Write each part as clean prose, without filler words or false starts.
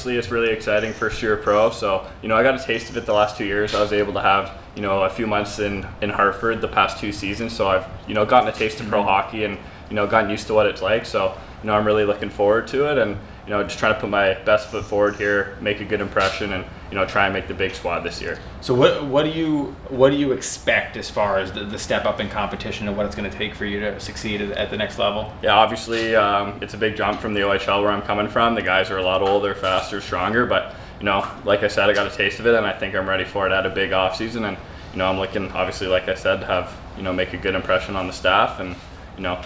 obviously it's really exciting, first year pro. So, I got a taste of it the last 2 years. I was able to have, a few months in Hartford the past 2 seasons. So I've, gotten a taste of pro hockey and, gotten used to what it's like. So, I'm really looking forward to it and, just trying to put my best foot forward here, make a good impression and, try and make the big squad this year. So what do you expect as far as the step up in competition and what it's going to take for you to succeed at the next level? Yeah, obviously it's a big jump from the OHL where I'm coming from. The guys are a lot older, faster, stronger, but like I said, I got a taste of it and I think I'm ready for it at a big off season. And I'm looking, obviously, like I said, to have make a good impression on the staff and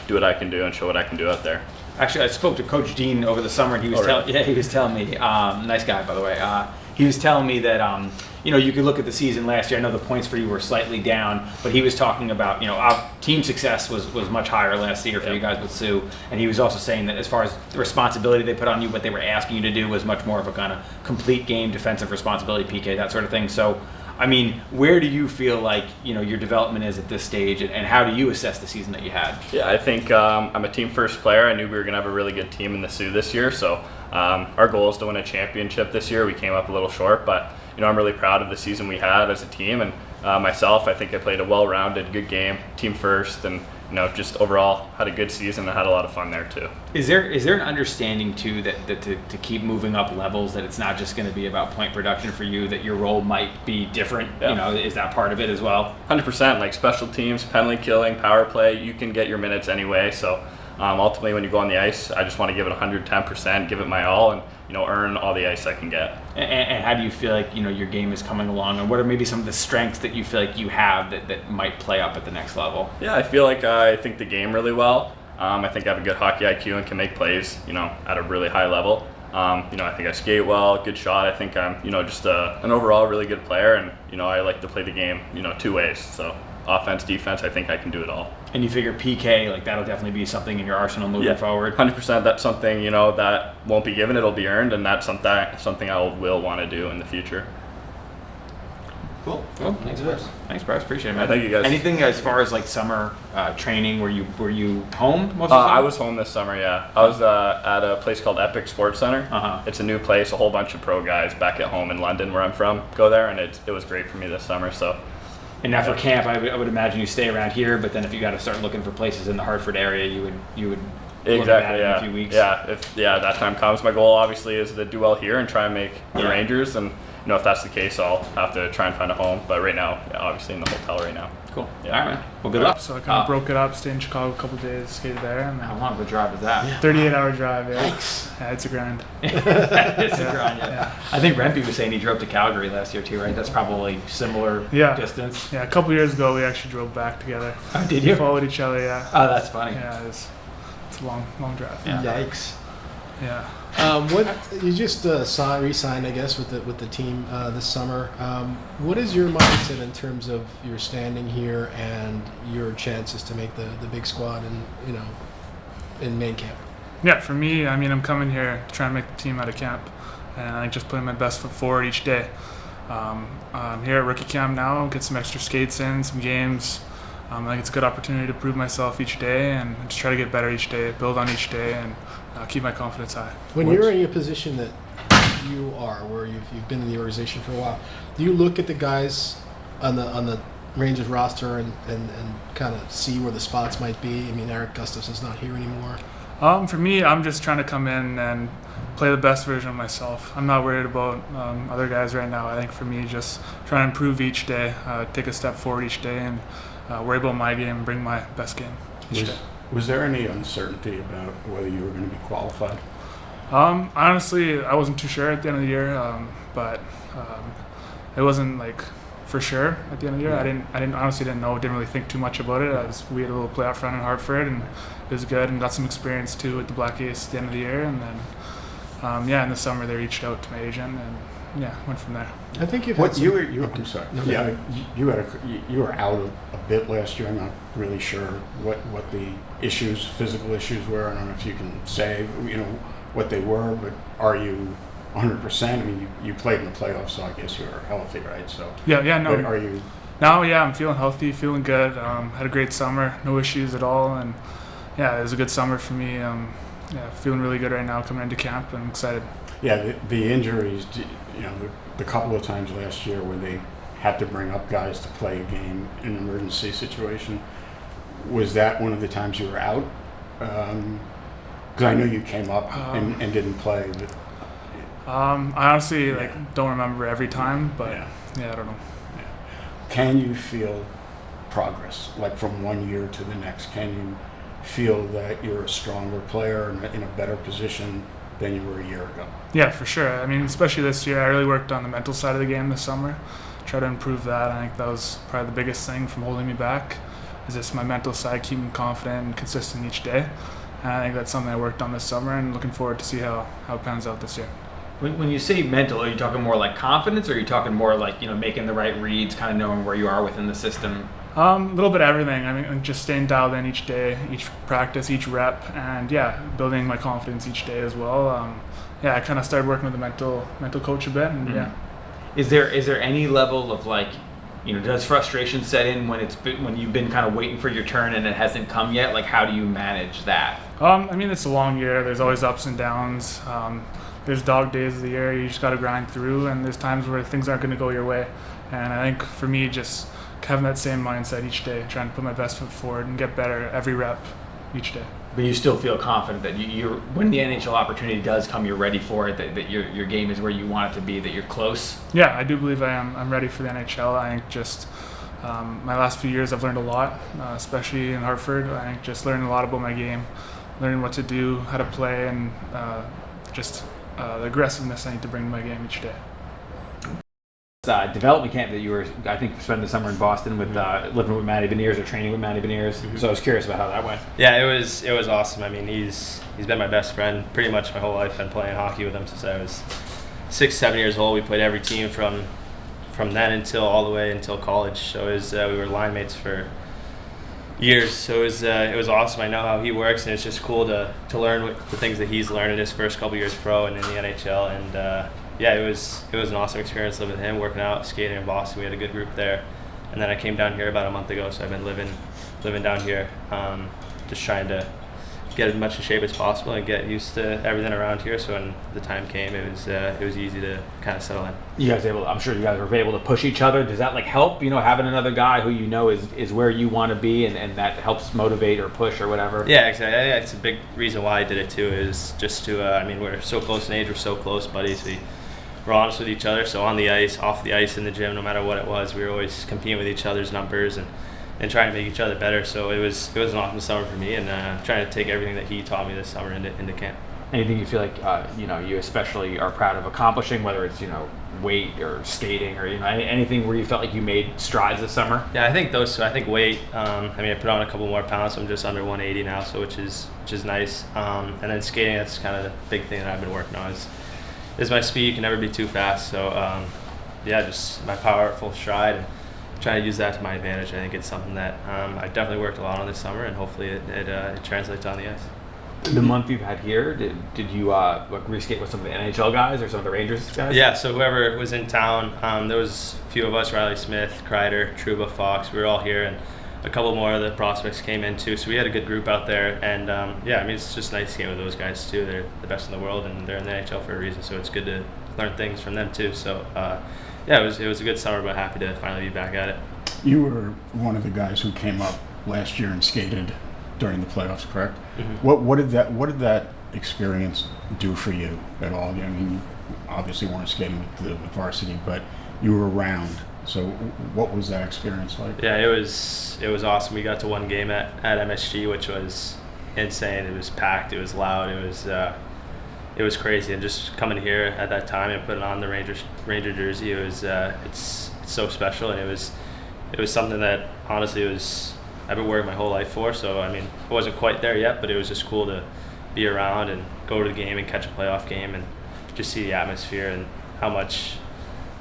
do what I can do and show what I can do out there. Actually, I spoke to Coach Dean over the summer, and he was telling me, nice guy, by the way. He was telling me that, you could look at the season last year. I know the points for you were slightly down, but he was talking about, our team success was much higher last year for you guys with Sue. And he was also saying that as far as the responsibility they put on you, what they were asking you to do was much more of a kind of complete game defensive responsibility, PK, that sort of thing. So, where do you feel like, your development is at this stage, and how do you assess the season that you had? Yeah, I think I'm a team first player. I knew we were going to have a really good team in the Sioux this year, so our goal is to win a championship this year. We came up a little short, but I'm really proud of the season we had as a team, and myself, I think I played a well-rounded, good game, team first, and just overall had a good season and had a lot of fun there too. Is there an understanding too that to keep moving up levels, that it's not just going to be about point production for you, that your role might be different? Yeah. Is that part of it as well? 100%. Like special teams, penalty killing, power play, you can get your minutes anyway. So ultimately, when you go on the ice, I just want to give it 110%, give it my all, and earn all the ice I can get. And how do you feel like your game is coming along, and what are maybe some of the strengths that you feel like you have that might play up at the next level? Yeah, I feel like I think the game really well. I think I have a good hockey IQ and can make plays, at a really high level. I think I skate well, good shot. I think I'm, just an overall really good player, and I like to play the game, 2 ways. So offense, defense, I think I can do it all. And you figure PK, like that'll definitely be something in your arsenal moving forward? 100%. That's something, that won't be given, it'll be earned, and that's something I will want to do in the future. Cool. Thanks, Bryce. Thanks, Bryce. Appreciate it, man. Thank you, guys. Anything as far as like summer training? Were you home most of the time? I was home this summer, yeah. I was at a place called Epic Sports Center. It's a new place. A whole bunch of pro guys back at home in London, where I'm from, go there, and it was great for me this summer. So. And now for camp, I would imagine you stay around here, but then if you got to start looking for places in the Hartford area, you would look at that in a few weeks. Yeah, if that time comes. My goal obviously is to do well here and try and make the Rangers, and if that's the case, I'll have to try and find a home. But right now, obviously in the hotel right now. Cool. Yeah. All right, man. Well, good luck. So I kind of broke it up, stayed in Chicago a couple of days, skated there. And how long of a drive is that? 38-hour drive, yeah. Thanks. Yeah, it's a grind. It's a grind, yeah. I think Rempe was saying he drove to Calgary last year too, right? That's probably similar distance. Yeah, a couple of years ago, we actually drove back together. Oh, did you? We followed each other, yeah. Oh, that's funny. Yeah, it's a long drive. Yeah. Yikes. Yeah. What you just re-signed, I guess, with the team this summer. What is your mindset in terms of your standing here and your chances to make the big squad in main camp? Yeah, for me, I'm coming here to try and make the team out of camp, and I think just putting my best foot forward each day. I'm here at rookie camp now, get some extra skates in, some games. I think it's a good opportunity to prove myself each day and just try to get better each day, build on each day, and keep my confidence high. When you're in a position that you are, where you've been in the organization for a while, do you look at the guys on the Rangers roster and kind of see where the spots might be? Eric Gustafson's not here anymore. For me, I'm just trying to come in and play the best version of myself. I'm not worried about other guys right now. I think for me, just trying to improve each day, take a step forward each day, and worry about my game and bring my best game each day. Was there any uncertainty about whether you were going to be qualified? Honestly, I wasn't too sure at the end of the year, but it wasn't like for sure at the end of the year. I didn't know. Didn't really think too much about it. We had a little playoff run in Hartford, and it was good, and got some experience too with the Black Ace at the end of the year, and then in the summer they reached out to my agent, and went from there. I think you've I'm sorry. No, yeah, you were out a bit last year. I'm not really sure what the physical issues were. I don't know if you can say what they were, but are you 100%? You played in the playoffs, so I guess you're healthy, right? So no. But are you? No, I'm feeling healthy, feeling good. Had a great summer, no issues at all, and it was a good summer for me. Feeling really good right now coming into camp. I'm excited. Yeah, the injuries, the couple of times last year where they had to bring up guys to play a game in an emergency situation, was that one of the times you were out? Because I know you came up and didn't play. But, I honestly don't remember every time, but yeah, I don't know. Yeah. Can you feel progress, like from one year to the next? Can you feel that you're a stronger player and in a better position than you were a year ago? Yeah, for sure. I mean, especially this year, I really worked on the mental side of the game this summer. Try to improve that. I think that was probably the biggest thing from holding me back, is just my mental side, keeping confident and consistent each day. And I think that's something I worked on this summer, and looking forward to see how it pans out this year. When you say mental, are you talking more like confidence, or are you talking more like, making the right reads, kind of knowing where you are within the system? A little bit of everything. I mean, just staying dialed in each day, each practice, each rep, and building my confidence each day as well. I kind of started working with the mental coach a bit, and Is there any level of does frustration set in when you've been kind of waiting for your turn and it hasn't come yet? Like, how do you manage that? I mean, it's a long year. There's always ups and downs. There's dog days of the year you just got to grind through, and there's times where things aren't going to go your way. And I think for me, just having that same mindset each day, trying to put my best foot forward and get better every rep each day. But you still feel confident that you're when the NHL opportunity does come, you're ready for it, that your game is where you want it to be, that you're close? Yeah, I do believe I am. I'm ready for the NHL. I think just my last few years I've learned a lot, especially in Hartford. I think just learning a lot about my game, learning what to do, how to play, and the aggressiveness I need to bring to my game each day. Development camp that you were, I think, spending the summer in Boston with living with Matty Beniers or training with Matty Beniers. Mm-hmm. So I was curious about how that went. Yeah, it was awesome. I mean, he's been my best friend pretty much my whole life. I've been playing hockey with him since I was 6-7 years old. We played every team from then all the way until college. So we were line mates for years. So it was awesome. I know how he works, and it's just cool to learn the things that he's learned in his first couple years pro and in the NHL. And it was an awesome experience living with him, working out, skating in Boston. We had a good group there. And then I came down here about a month ago, so I've been living down here, just trying to get as much in shape as possible and get used to everything around here. So when the time came, it was easy to kind of settle in. I'm sure you guys were able to push each other. Does that help? Having another guy who is where you want to be, and that helps motivate or push or whatever. Yeah, exactly. It's a big reason why I did it too. Is just to we're so close in age, we're so close buddies. We're honest with each other. So on the ice, off the ice, in the gym, no matter what it was, we were always competing with each other's numbers and trying to make each other better. So it was an awesome summer for me, and trying to take everything that he taught me this summer into camp. Anything you feel like you especially are proud of accomplishing, whether it's weight or skating or anything where you felt like you made strides this summer? Yeah, I think those two. I think weight. I put on a couple more pounds, so I'm just under 180 now, so which is nice. And then skating, that's kind of the big thing that I've been working on is my speed. You can never be too fast. So just my power at full stride. And trying to use that to my advantage. I think it's something that I definitely worked a lot on this summer, and hopefully it translates on the ice. The month you've had here, did you reskate with some of the NHL guys or some of the Rangers guys? Yeah, so whoever was in town, there was a few of us, Riley Smith, Kreider, Trouba, Fox, we were all here, and a couple more of the prospects came in too, so we had a good group out there, and it's just nice to get with those guys too. They're the best in the world, and they're in the NHL for a reason, so it's good to learn things from them too. So it was a good summer, but happy to finally be back at it. You were one of the guys who came up last year and skated during the playoffs, correct? Mm-hmm. What did that experience do for you at all? I mean, you obviously weren't skating with varsity, but you were around. So what was that experience like? Yeah, it was awesome. We got to one game at MSG, which was insane. It was packed. It was loud. It was crazy. And just coming here at that time and putting on the Ranger jersey, it was it's so special. And it was something that honestly I've been working my whole life for. So I wasn't quite there yet, but it was just cool to be around and go to the game and catch a playoff game and just see the atmosphere and how much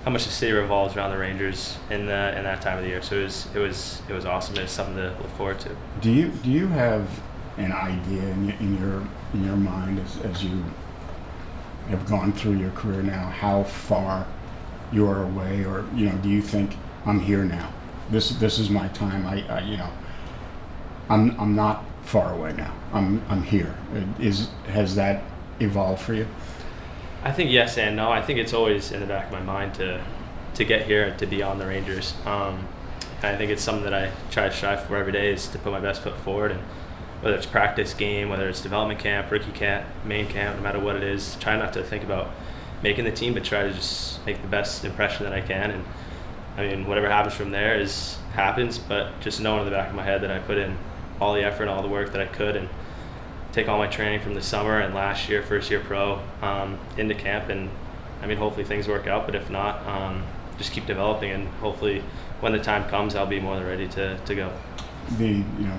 the city revolves around the Rangers in that time of the year. So it was awesome. It's something to look forward to. Do you have an idea in your mind as you have gone through your career now how far you are away, or do you think I'm here now? This is my time. I'm not far away now. I'm here. Has that evolved for you? I think yes and no. I think it's always in the back of my mind to get here and to be on the Rangers. And I think it's something that I try to strive for every day, is to put my best foot forward. And whether it's practice game, whether it's development camp, rookie camp, main camp, no matter what it is, try not to think about making the team, but try to just make the best impression that I can. And I mean, whatever happens from there happens, but just knowing in the back of my head that I put in all the effort and all the work that I could, and take all my training from the summer and last year, first year pro, into camp. And I mean, hopefully things work out, but if not, just keep developing, and hopefully when the time comes, I'll be more than ready to go.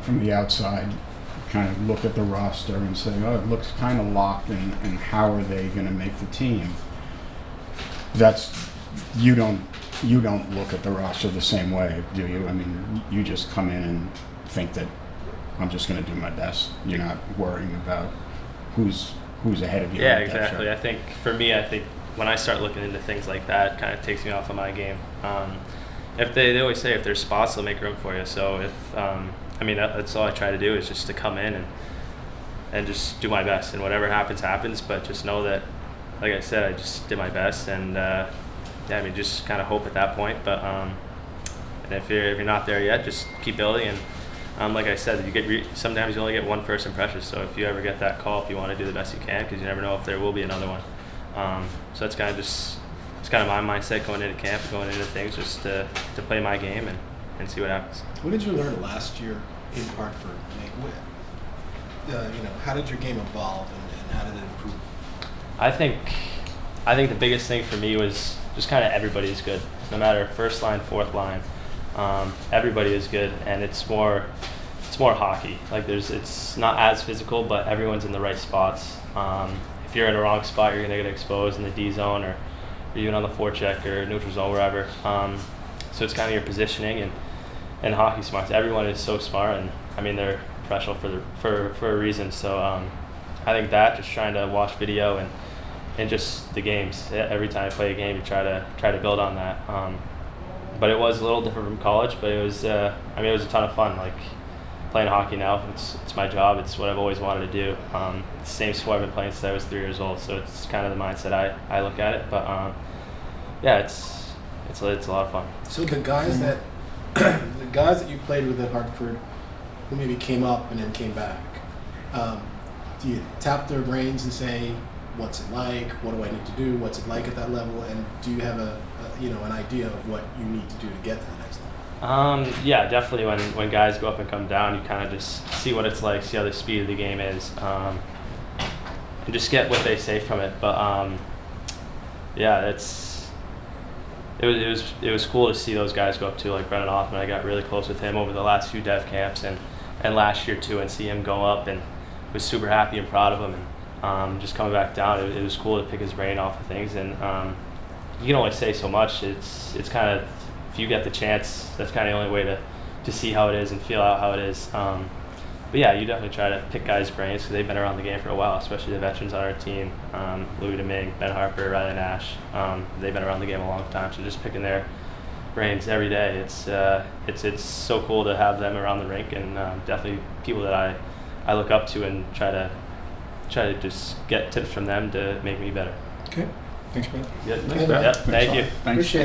From the outside, kind of look at the roster and say, oh, it looks kind of locked, and how are they going to make the team? You don't look at the roster the same way, do you? I mean, you just come in and think that I'm just going to do my best. You're not worrying about who's ahead of you. Yeah, exactly. I think for me, when I start looking into things like that, it kind of takes me off of my game. If they always say if there's spots, they'll make room for you. So that's all I try to do, is just to come in and just do my best, and whatever happens. But just know that, like I said, I just did my best, and just kind of hope at that point. But and if you're not there yet, just keep building. And like I said, sometimes you only get one first impression. So if you ever get that call, if you want to do the best you can, because you never know if there will be another one. So that's kind of my mindset going into camp, going into things, just to play my game and see what happens. What did you learn last year in Hartford? How did your game evolve, and how did it improve? I think the biggest thing for me was just kind of everybody is good, no matter first line, fourth line. Everybody is good, and it's more hockey. Like it's not as physical, but everyone's in the right spots. If you're in the wrong spot, you're gonna get exposed in the D zone, or even on the forecheck or neutral zone, wherever. So it's kind of your positioning, and hockey smarts. Everyone is so smart, and I mean, they're professional for a reason. So I think that, just trying to watch video and just the games. Every time I play a game, you try to build on that. But it was a little different from college, but it was it was a ton of fun. Like, playing hockey now, it's my job. It's what I've always wanted to do. It's the same sport I've been playing since I was 3 years old. So it's kind of the mindset I look at it. But it's a lot of fun. So the guys that you played with at Hartford, who maybe came up and then came back, do you tap their brains and say, what's it like? What do I need to do? What's it like at that level? And do you have an idea of what you need to do to get to the next level? Yeah, definitely. When guys go up and come down, you kind of just see what it's like, see how the speed of the game is, and just get what they say from it. But it was cool to see those guys go up too, like Brennan Hoffman. I got really close with him over the last few dev camps and last year too, and see him go up, and was super happy and proud of him. And just coming back down, it was cool to pick his brain off of things. And you can only say so much. It's kind of, if you get the chance, that's kind of the only way to see how it is and feel out how it is. But yeah, you definitely try to pick guys' brains, because they've been around the game for a while, especially the veterans on our team, Louis Domingue, Ben Harper, Riley Nash. They've been around the game a long time, so just picking their brains every day. It's so cool to have them around the rink, and definitely people that I look up to, and try to just get tips from them to make me better. Okay. Thanks, Brett. Yeah, thank you. Thanks. Appreciate it.